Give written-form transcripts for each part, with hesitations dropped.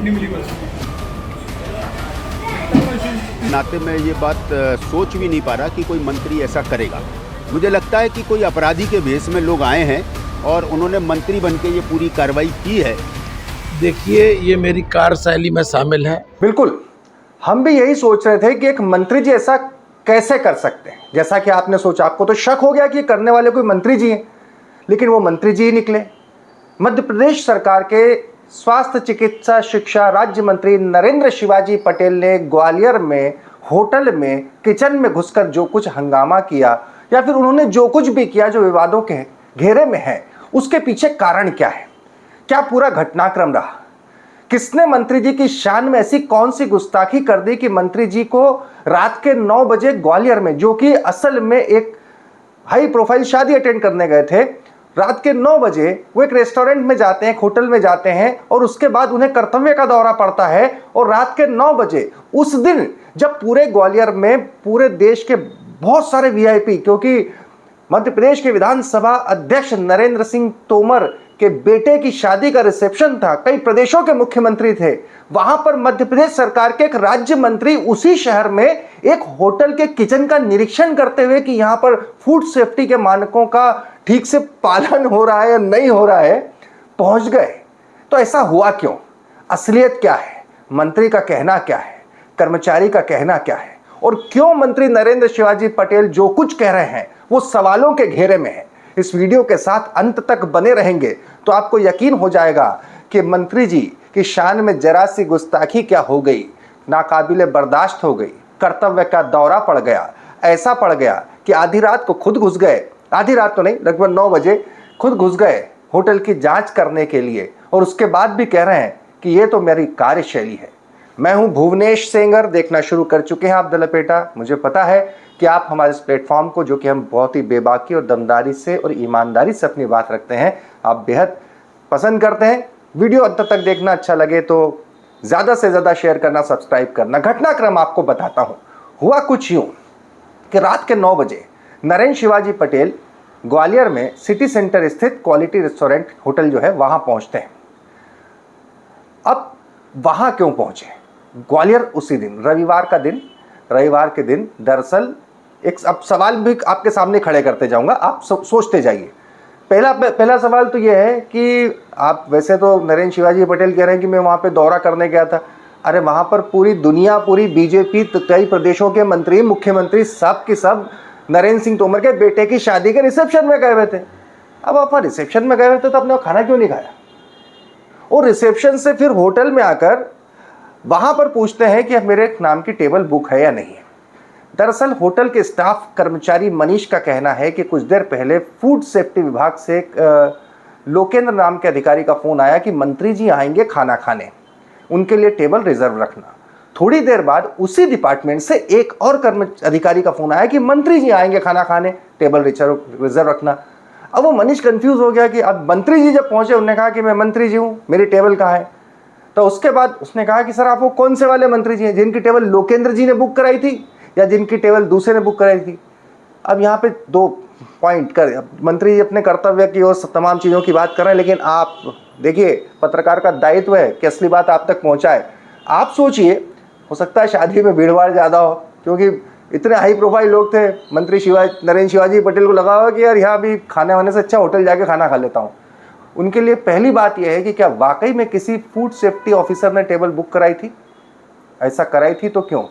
नहीं मिली बस। नाते मैं ये बात सोच भी नहीं पा रहा कि कोई मंत्री ऐसा करेगा। मुझे लगता है कि कोई अपराधी के भेष में लोग आए हैं और उन्होंने मंत्री बनके ये पूरी कार्रवाई की है। देखिए, ये मेरी कार्यशैली में शामिल है। बिल्कुल, हम भी यही सोच रहे थे कि एक मंत्री जी ऐसा कैसे कर सकते हैं। जैसा कि आपने सोचा, आपको तो शक हो गया कि करने वाले कोई मंत्री जी हैं, लेकिन वो मंत्री जी ही निकले। मध्य प्रदेश सरकार के स्वास्थ्य चिकित्सा शिक्षा राज्य मंत्री नरेंद्र शिवाजी पटेल ने ग्वालियर में होटल में किचन में घुसकर जो कुछ हंगामा किया, या फिर उन्होंने जो कुछ भी किया जो विवादों के घेरे में है, उसके पीछे कारण क्या है, क्या पूरा घटनाक्रम रहा, किसने मंत्री जी की शान में ऐसी कौन सी गुस्ताखी कर दी कि मंत्री जी को रात के 9 बजे ग्वालियर में, जो कि असल में एक हाई प्रोफाइल शादी अटेंड करने गए थे, रात के 9 बजे वो एक रेस्टोरेंट में जाते हैं, एक होटल में जाते हैं, और उसके बाद उन्हें कर्तव्य का दौरा पड़ता है। और रात के 9 बजे उस दिन जब पूरे ग्वालियर में पूरे देश के बहुत सारे वीआईपी, क्योंकि मध्य प्रदेश के विधानसभा अध्यक्ष नरेंद्र सिंह तोमर के बेटे की शादी का रिसेप्शन था, कई प्रदेशों के मुख्यमंत्री थे, वहां पर मध्य प्रदेश सरकार के एक राज्य मंत्री उसी शहर में एक होटल के किचन का निरीक्षण करते हुए कि यहां पर फूड सेफ्टी के मानकों का ठीक से पालन हो रहा है या नहीं हो रहा है, पहुंच गए। तो ऐसा हुआ क्यों? असलियत क्या है? मंत्री का कहना क्या है? कर्मचारी का कहना क्या है? और क्यों मंत्री नरेंद्र शिवाजी पटेल जो कुछ कह रहे हैं वो सवालों के घेरे में है? इस वीडियो के साथ अंत तक बने रहेंगे तो आपको यकीन हो जाएगा कि मंत्री जी की शान में जरा सी गुस्ताखी क्या हो गई, नाकाबिले बर्दाश्त हो गई, कर्तव्य का दौरा पड़ गया। ऐसा पड़ गया कि आधी रात को खुद घुस गए, आधी रात तो नहीं, लगभग 9 बजे खुद घुस गए होटल की जांच करने के लिए, और उसके बाद भी कह रहे हैं कि ये तो मेरी कार्यशैली है। मैं हूं भुवनेश सेंगर, देखना शुरू कर चुके हैं आप द लपेटा। मुझे पता है कि आप हमारे इस प्लेटफॉर्म को, जो कि हम बहुत ही बेबाकी और दमदारी से और ईमानदारी से अपनी बात रखते हैं, आप बेहद पसंद करते हैं। वीडियो अंत तक देखना, अच्छा लगे तो ज़्यादा से ज़्यादा शेयर करना, सब्सक्राइब करना। घटनाक्रम आपको बताता हूँ। हुआ कुछ यूँ कि रात के 9 बजे नरेंद्र शिवाजी पटेल ग्वालियर में सिटी सेंटर स्थित क्वालिटी रेस्टोरेंट होटल जो है वहाँ पहुँचते हैं। अब वहाँ क्यों पहुँचे? ग्वालियर उसी दिन, रविवार के दिन दरअसल एक अब सवाल भी आपके सामने खड़े करते जाऊंगा, आप सोचते जाइए। पहला सवाल तो यह है कि आप, वैसे तो नरेंद्र शिवाजी पटेल कह रहे हैं कि मैं वहाँ पे दौरा करने गया था। अरे वहाँ पर पूरी दुनिया, पूरी बीजेपी, कई प्रदेशों के मंत्री, मुख्यमंत्री, सब के सब नरेंद्र सिंह तोमर के बेटे की शादी के रिसेप्शन में गए हुए थे। अब आप रिसेप्शन में गए हुए थे तो आपने खाना क्यों नहीं खाया? और रिसेप्शन से फिर होटल में आकर वहाँ पर पूछते हैं कि मेरे नाम की टेबल बुक है या नहीं है। दरअसल होटल के स्टाफ कर्मचारी मनीष का कहना है कि कुछ देर पहले फूड सेफ्टी विभाग से लोकेंद्र नाम के अधिकारी का फ़ोन आया कि मंत्री जी आएंगे खाना खाने, उनके लिए टेबल रिजर्व रखना। थोड़ी देर बाद उसी डिपार्टमेंट से एक और अधिकारी का फ़ोन आया कि मंत्री जी आएंगे खाना खाने, टेबल रिजर्व रखना। अब वो मनीष कंफ्यूज हो गया कि अब मंत्री जी जब पहुँचे, उन्होंने कहा कि मैं मंत्री जी हूँ, मेरी टेबल कहाँ है? तो उसके बाद उसने कहा कि सर आप वो कौन से वाले मंत्री जी हैं, जिनकी टेबल लोकेंद्र जी ने बुक कराई थी या जिनकी टेबल दूसरे ने बुक कराई थी? अब यहाँ पे 2 पॉइंट कर, मंत्री जी अपने कर्तव्य की और तमाम चीज़ों की बात कर रहे हैं, लेकिन आप देखिए, पत्रकार का दायित्व है कि असली बात आप तक पहुँचाए। आप सोचिए, हो सकता है शादी में भीड़ भाड़ ज़्यादा हो, क्योंकि इतने हाई प्रोफाइल लोग थे। मंत्री नरेंद्र शिवाजी पटेल को लगा हुआ कि यार यहाँ भी खाने वाने से अच्छा होटल जाके खाना खा लेता हूँ। उनके लिए पहली बात यह है कि क्या वाकई में किसी फूड सेफ्टी ऑफिसर ने टेबल बुक कराई थी? ऐसा कराई थी तो क्यों?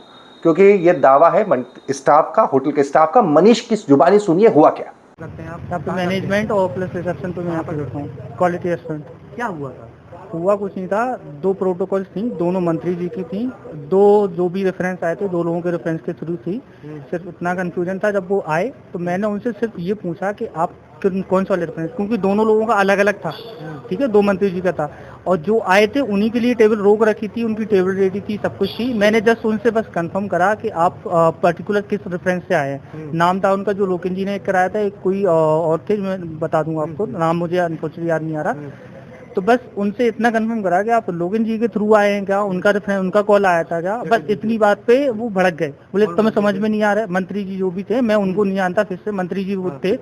क्योंकि ये दावा है स्टाफ का, होटल के स्टाफ का। मनीष की जुबानी सुनिए, हुआ क्या। करते हैं आप यहाँ पे मैनेजमेंट और प्लस रिसेप्शन पे मैं यहाँ पे बैठा हूँ। Quality restaurant. क्या हुआ था? हुआ कुछ नहीं था, 2 प्रोटोकॉल्स थी, दोनों मंत्री जी की थी, 2 जो भी रेफरेंस आए थे 2 लोगों के रेफरेंस के थ्रू थी। सिर्फ इतना कंफ्यूजन था, जब वो आए तो मैंने उनसे सिर्फ ये पूछा कि आप कौन सा रेफरेंस, क्योंकि दोनों लोगों का अलग अलग था, ठीक है, 2 मंत्री जी का था, और जो आए थे उन्हीं के लिए टेबल रोक रखी थी, उनकी टेबल रेडी थी, सब कुछ थी। मैंने जस्ट उनसे बस कंफर्म करा कि आप पर्टिकुलर किस रेफरेंस से आए हैं। नाम था उनका जो लोकेंद्र जी ने कराया था, एक कोई और थे, मैं बता दूंगा आपको, नाम मुझे अनफॉर्चुनेटली याद नहीं आ रहा। तो बस उनसे इतना कंफर्म करा कि आप लोकेंद्र जी के थ्रू आए हैं क्या, उनका कॉल आया था क्या, बस इतनी बात पे वो भड़क गए। बोले तुम्हें समझ में नहीं आ रहा है, मंत्री जी जो भी थे, मैं उनको नहीं जानता, फिर से मंत्री जी वो थे,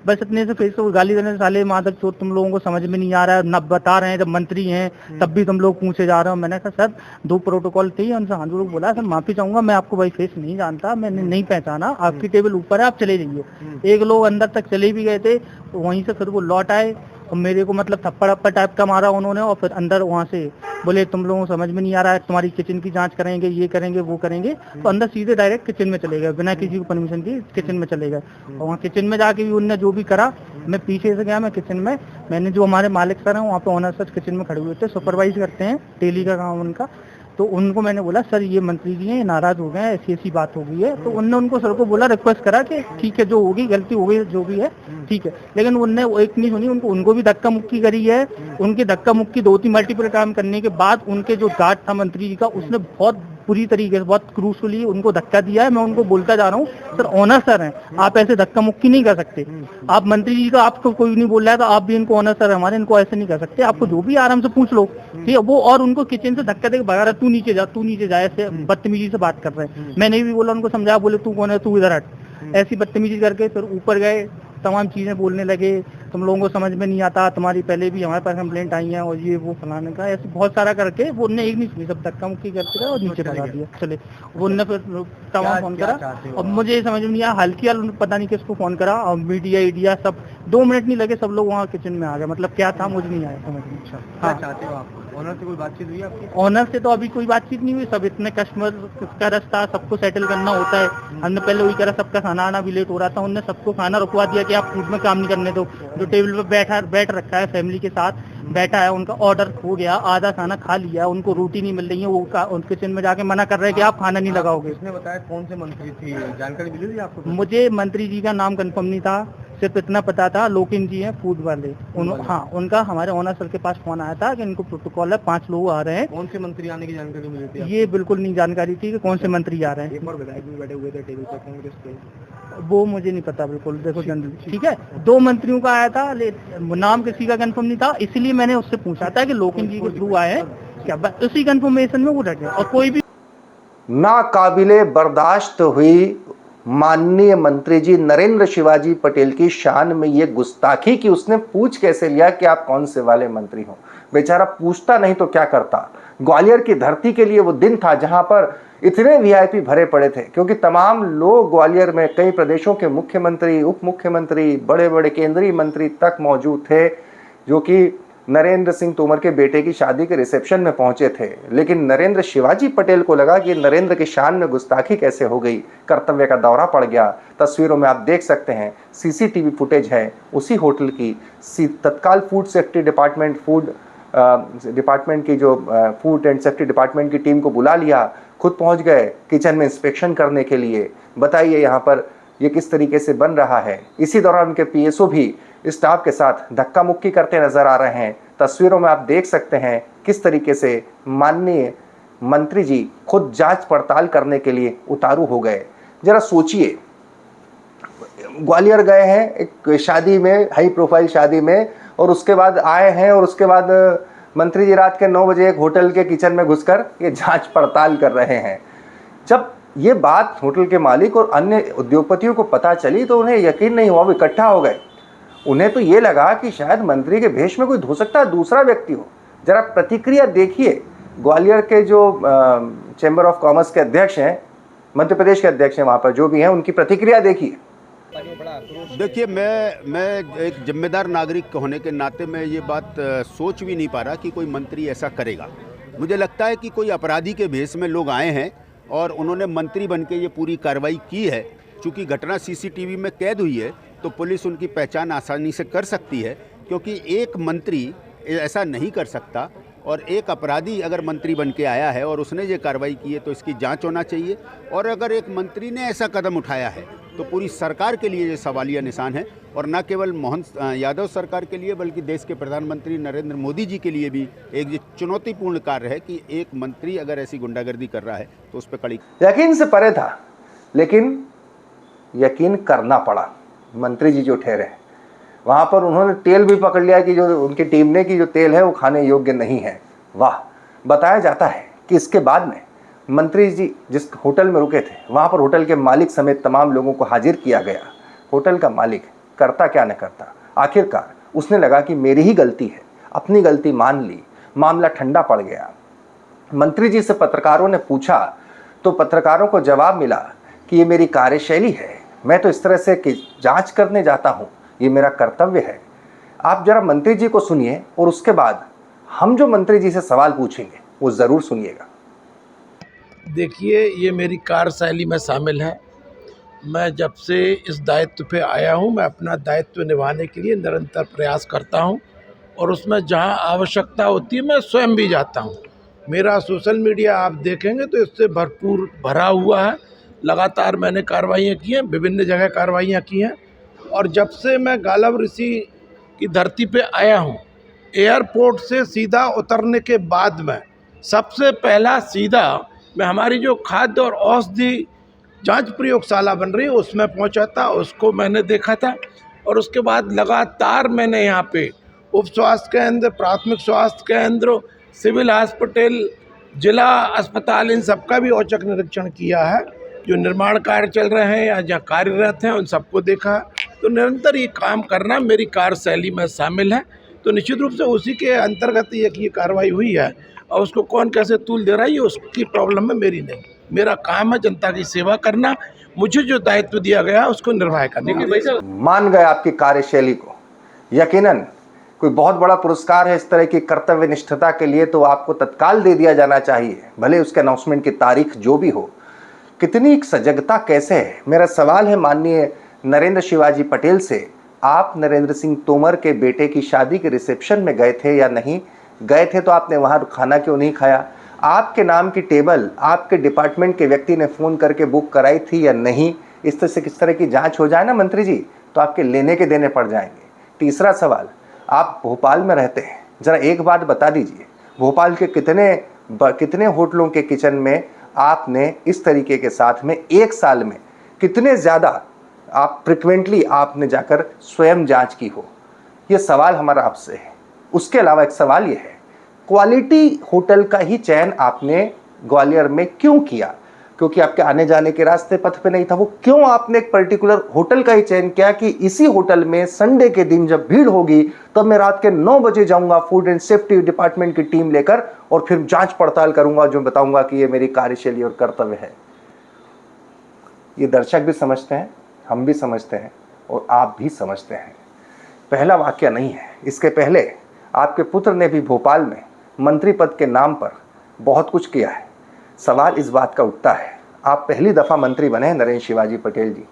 बस इतने से फेस गाली देने से साले माधव चोर तुम लोगों को समझ में नहीं आ रहा है, न बता रहे हैं जब मंत्री हैं तब भी तुम लोग पूछे जा रहे हो। मैंने कहा सर 2 प्रोटोकॉल थे, उनसे हाथ जोड़ बोला सर माफी चाहूंगा, मैं आपको भाई फेस नहीं जानता, मैंने नहीं पहचाना, आपकी टेबल ऊपर है, आप चले जाइए। एक लोग अंदर तक चले भी गए थे, तो वहीं से फिर वो लौट आए और मेरे को मतलब थप्पड़ अप्पड़ टाइप का मारा उन्होंने, और फिर अंदर वहां से बोले तुम लोगों को समझ में नहीं आ रहा है, तुम्हारी किचन की जांच करेंगे, ये करेंगे वो करेंगे। तो अंदर सीधे डायरेक्ट किचन में चले गए, बिना किसी को परमिशन की किचन में चले गए। और वहाँ किचन में जाके भी उनने जो भी करा, मैं पीछे से गया, मैं किचन में, मैंने जो हमारे मालिक सर हैं वहाँ पे ऑनर सर किचन में खड़े हुए थे, सुपरवाइज करते हैं, डेली का काम उनका। तो उनको मैंने बोला सर ये मंत्री जी हैं, ये नाराज हो गए हैं, ऐसी ऐसी बात हो गई है। तो उनने उनको सर को बोला, रिक्वेस्ट करा कि ठीक है जो होगी गलती हो गई जो भी है ठीक है, लेकिन उनने एक नहीं सुनी, उनको भी धक्का मुक्की करी है। उनकी धक्का मुक्की 2-3 मल्टीपल काम करने के बाद उनके जो गार्ड था मंत्री जी का, उसने बहुत बुरी तरीके से बहुत क्रूसफुली उनको धक्का दिया है। मैं उनको बोलता जा रहा हूँ सर ऑनर सर हैं, आप ऐसे धक्का मुक्की नहीं कर सकते। आप मंत्री जी का आपको कोई नहीं बोल रहा है तो आप भी इनको ऑनर सर हमारे, इनको ऐसे नहीं कर सकते, आपको जो भी आराम से पूछ लो, ठीक है। वो और उनको किचन से धक्का देकर भगा रहा, तू नीचे जा, ऐसे बदतमीजी से बात कर रहे हैं। मैंने भी बोला, उनको समझाया, बोले तू कौन है, तू इधर हट, ऐसी बदतमीजी करके फिर ऊपर गए, तमाम चीजें बोलने लगे, तुम लोगों को समझ में नहीं आता, तुम्हारी पहले भी हमारे पास कंप्लेंट आई है और ये वो फलाने का, ऐसे बहुत सारा करके वो उनने एक नहीं सुनी, सब धक्का मुक्की करते रहे और नीचे लगा दिया। चले वो उनने फिर तमाम फोन करा, और मुझे समझ में नहीं आया, हल्की हल्की पता नहीं किसको फोन करा, और मीडिया सब 2 मिनट नहीं लगे, सब लोग वहाँ किचन में आ गए। मतलब क्या था मुझे नहीं आया समझ में। क्या चाहते हो आप? ऑनर से कोई बातचीत हुई आपकी? ऑनर से तो अभी कोई बातचीत नहीं हुई, सब इतने कस्टमर का रास्ता, सबको सेटल करना होता है। हमने पहले वही करा, सबका खाना आना भी लेट हो रहा था, उनने सबको खाना रुकवा दिया कि आप फूड में काम नहीं करने दो। जो टेबल पे बैठ रखा है फैमिली के साथ बैठा है, उनका ऑर्डर हो गया, आधा खाना खा लिया, उनको रोटी नहीं मिल रही है, वो किचन में जाके मना कर रहे हैं कि आप खाना नहीं लगाओगे। उसने बताया कौन से मंत्री थी, जानकारी मिली थी आपको? मुझे मंत्री जी का नाम कंफर्म नहीं था, सिर्फ इतना पता था लोकिन जी हैं फूड वाले। हाँ, उनका हमारे ओनर सर के पास फोन आया था कि इनको प्रोटोकॉल है, 5 लोग आ रहे हैं। कौन से मंत्री आने की जानकारी मिली थी? ये बिल्कुल नहीं जानकारी थी कि कौन से मंत्री आ रहे हैं। एक और विधायक भी बैठे हुए थे टेबल पर कांग्रेस के, वो मुझे नहीं पता बिल्कुल। देखो जनरल ठीक है, 2 मंत्रियों का आया था, नाम किसी का कंफर्म नहीं था, इसलिए मैंने उससे पूछा था कि लोकिन जी के थ्रू आए हैं क्या, बस उसी कंफर्मेशन में वो रखे। और कोई भी नाकाबिले बर्दाश्त हुई माननीय मंत्री जी नरेंद्र शिवाजी पटेल की शान में ये गुस्ताखी कि उसने पूछ कैसे लिया कि आप कौन से वाले मंत्री हो। बेचारा पूछता नहीं तो क्या करता। ग्वालियर की धरती के लिए वो दिन था जहां पर इतने वीआईपी भरे पड़े थे, क्योंकि तमाम लोग ग्वालियर में कई प्रदेशों के मुख्यमंत्री, उप मुख्यमंत्री, बड़े बड़े केंद्रीय मंत्री तक मौजूद थे, जो कि नरेंद्र सिंह तोमर के बेटे की शादी के रिसेप्शन में पहुंचे थे। लेकिन नरेंद्र शिवाजी पटेल को लगा कि नरेंद्र की शान में गुस्ताखी कैसे हो गई, कर्तव्य का दौरा पड़ गया। तस्वीरों में आप देख सकते हैं, सीसीटीवी फुटेज है उसी होटल की। तत्काल फूड सेफ्टी डिपार्टमेंट की जो फूड एंड सेफ्टी डिपार्टमेंट की टीम को बुला लिया, खुद पहुंच गए किचन में इंस्पेक्शन करने के लिए। बताइए यहाँ पर ये किस तरीके से बन रहा है। इसी दौरान उनके पीएसओ भी स्टाफ के साथ धक्का मुक्की करते नजर आ रहे हैं। तस्वीरों में आप देख सकते हैं किस तरीके से माननीय मंत्री जी खुद जांच पड़ताल करने के लिए उतारू हो गए। जरा सोचिए, ग्वालियर गए हैं एक शादी में, हाई प्रोफाइल शादी में, और उसके बाद आए हैं और उसके बाद मंत्री जी रात के 9 बजे एक होटल के किचन में घुसकर ये जांच पड़ताल कर रहे हैं। जब ये बात होटल के मालिक और अन्य उद्योगपतियों को पता चली तो उन्हें यकीन नहीं हुआ, वो इकट्ठा हो गए। उन्हें तो ये लगा कि शायद मंत्री के भेष में कोई हो सकता है दूसरा व्यक्ति हो। जरा प्रतिक्रिया देखिए, ग्वालियर के जो चैम्बर ऑफ कॉमर्स के अध्यक्ष हैं, मध्य प्रदेश के अध्यक्ष हैं वहाँ पर जो भी हैं, उनकी प्रतिक्रिया देखिए। देखिए, मैं एक जिम्मेदार नागरिक होने के नाते मैं ये बात सोच भी नहीं पा रहा कि कोई मंत्री ऐसा करेगा। मुझे लगता है कि कोई अपराधी के भेष में लोग आए हैं और उन्होंने मंत्री बन के ये पूरी कार्रवाई की है। चूँकि घटना सीसीटीवी में कैद हुई है तो पुलिस उनकी पहचान आसानी से कर सकती है, क्योंकि एक मंत्री ऐसा नहीं कर सकता। और एक अपराधी अगर मंत्री बन के आया है और उसने ये कार्रवाई की है तो इसकी जांच होना चाहिए। और अगर एक मंत्री ने ऐसा कदम उठाया है तो पूरी सरकार के लिए ये सवालिया निशान है, और न केवल मोहन यादव सरकार के लिए बल्कि देश के प्रधानमंत्री नरेंद्र मोदी जी के लिए भी एक ये चुनौतीपूर्ण कार्य है कि एक मंत्री अगर ऐसी गुंडागर्दी कर रहा है तो उस पर कड़ी। यकीन से परे था, लेकिन यकीन करना पड़ा। मंत्री जी जो ठहरे वहाँ पर उन्होंने तेल भी पकड़ लिया कि जो उनकी टीम ने कि जो तेल है वो खाने योग्य नहीं है। वाह। बताया जाता है कि इसके बाद में मंत्री जी जिस होटल में रुके थे वहाँ पर होटल के मालिक समेत तमाम लोगों को हाजिर किया गया। होटल का मालिक करता क्या न करता। आखिरकार उसने लगा कि मेरी ही गलती है, अपनी गलती मान ली, मामला ठंडा पड़ गया। मंत्री जी से पत्रकारों ने पूछा तो पत्रकारों को जवाब मिला कि ये मेरी कार्यशैली है, मैं तो इस तरह से जांच करने जाता हूँ, ये मेरा कर्तव्य है। आप जरा मंत्री जी को सुनिए और उसके बाद हम जो मंत्री जी से सवाल पूछेंगे वो ज़रूर सुनिएगा। देखिए, ये मेरी कार्यशैली में शामिल है। मैं जब से इस दायित्व पे आया हूँ, मैं अपना दायित्व निभाने के लिए निरंतर प्रयास करता हूँ और उसमें जहाँ आवश्यकता होती है मैं स्वयं भी जाता हूँ। मेरा सोशल मीडिया आप देखेंगे तो इससे भरपूर भरा हुआ है। लगातार मैंने कार्रवाइयाँ की हैं, विभिन्न जगह कार्रवाइयाँ की हैं। और जब से मैं गालव ऋषि की धरती पे आया हूँ, एयरपोर्ट से सीधा उतरने के बाद में सबसे पहला सीधा मैं हमारी जो खाद्य और औषधि जांच प्रयोगशाला बन रही है उसमें पहुंचा था, उसको मैंने देखा था। और उसके बाद लगातार मैंने यहाँ पे उप स्वास्थ्य केंद्र, प्राथमिक स्वास्थ्य केंद्र, सिविल हॉस्पिटल, जिला अस्पताल, इन सबका भी औचक निरीक्षण किया है। जो निर्माण कार्य चल रहे हैं या जहाँ कार्यरत हैं उन सबको देखा। तो निरंतर ये काम करना मेरी कार्यशैली में शामिल है। तो निश्चित रूप से उसी के अंतर्गत ये कार्रवाई हुई है और उसको कौन कैसे तूल दे रहा है ये उसकी प्रॉब्लम है, मेरी नहीं। मेरा काम है जनता की सेवा करना, मुझे जो दायित्व दिया गया उसको निर्वाह करना। मान गए आपकी कार्यशैली को, यकीनन कोई बहुत बड़ा पुरस्कार है इस तरह की कर्तव्य निष्ठता के लिए तो आपको तत्काल दे दिया जाना चाहिए, भले उसके अनाउंसमेंट की तारीख जो भी हो। कितनी सजगता कैसे है। मेरा सवाल है माननीय नरेंद्र शिवाजी पटेल से, आप नरेंद्र सिंह तोमर के बेटे की शादी के रिसेप्शन में गए थे या नहीं? गए थे तो आपने वहाँ खाना क्यों नहीं खाया? आपके नाम की टेबल आपके डिपार्टमेंट के व्यक्ति ने फ़ोन करके बुक कराई थी या नहीं? इस तरह से किस तरह की जांच हो जाए ना मंत्री जी तो आपके लेने के देने पड़ जाएंगे। तीसरा सवाल, आप भोपाल में रहते हैं, ज़रा एक बात बता दीजिए, भोपाल के कितने होटलों के किचन में आपने इस तरीके के साथ में एक साल में कितने ज़्यादा आप फ्रिक्वेंटली आपने जाकर स्वयं जांच की हो? ये सवाल हमारा आपसे है। उसके अलावा एक सवाल ये है, क्वालिटी होटल का ही चयन आपने ग्वालियर में क्यों किया? क्योंकि आपके आने जाने के रास्ते पथ पे नहीं था, वो क्यों आपने एक पर्टिकुलर होटल का ही चयन किया कि इसी होटल में संडे के दिन जब भीड़ होगी तब मैं रात के 9 बजे जाऊंगा फूड एंड सेफ्टी डिपार्टमेंट की टीम लेकर और फिर जांच पड़ताल करूंगा, जो बताऊंगा कि ये मेरी कार्यशैली और कर्तव्य है। ये दर्शक भी समझते हैं, हम भी समझते हैं और आप भी समझते हैं। पहला वाक्य नहीं है, इसके पहले आपके पुत्र ने भी भोपाल में मंत्री पद के नाम पर बहुत कुछ किया है। सवाल इस बात का उठता है, आप पहली दफ़ा मंत्री बने हैं नरेंद्र शिवाजी पटेल जी,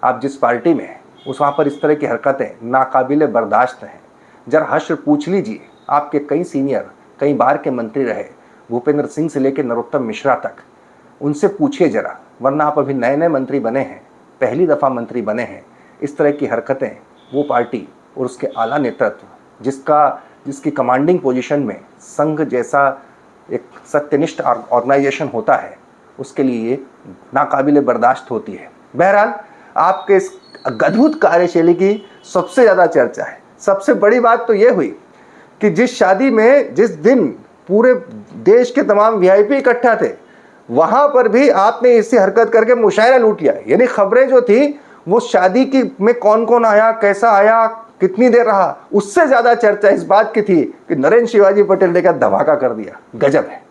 आप जिस पार्टी में हैं उस वहाँ पर इस तरह की हरकतें नाकाबिले बर्दाश्त हैं। जरा हश्र पूछ लीजिए, आपके कई सीनियर कई बार के मंत्री रहे, भूपेंद्र सिंह से लेकर नरोत्तम मिश्रा तक, उनसे पूछिए जरा, वरना आप अभी नए नए मंत्री बने हैं, पहली दफ़ा मंत्री बने हैं। इस तरह की हरकतें वो पार्टी और उसके आला नेतृत्व जिसकी कमांडिंग पोजीशन में संघ जैसा एक सत्यनिष्ठ ऑर्गेनाइजेशन होता है, उसके लिए ये नाकाबिले बर्दाश्त होती है। बहरहाल आपके इस अद्भुत कार्यशैली की सबसे ज़्यादा चर्चा है। सबसे बड़ी बात तो ये हुई कि जिस शादी में जिस दिन पूरे देश के तमाम वीआईपी इकट्ठा थे, वहाँ पर भी आपने इसी हरकत करके मुशायरा लूट लिया। यानी खबरें जो थी वो शादी की में कौन कौन आया, कैसा आया, कितनी देर रहा, उससे ज़्यादा चर्चा इस बात की थी कि नरेंद्र शिवाजी पटेल ने क्या धमाका कर दिया। गजब है।